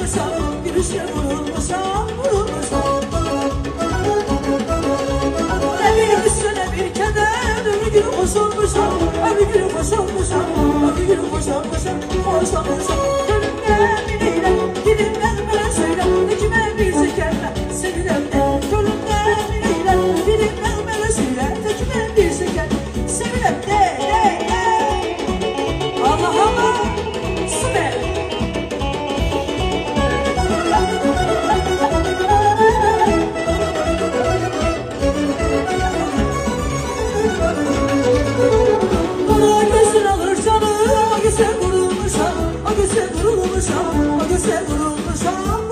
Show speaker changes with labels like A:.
A: vurulmuşam, bir işe vurulmuşam, vurulmuşam. Ne bir üstüne bir keder, bir gün koşulmuşam, bir gün koşulmuşam, bir gün koşulmuşam, koşulmuşam. Gönlümde biriyle, dilimden bana söyle, kime bir şekerle, sevilem de. Gönlümde biriyle, dilimden bana söyle, kime bir şeker, sevilem de. Allah Allah, süper. Bana gözün alır canım, o güzel vurulmuşam, o güzel vurulmuşam, o güzel vurulmuşam.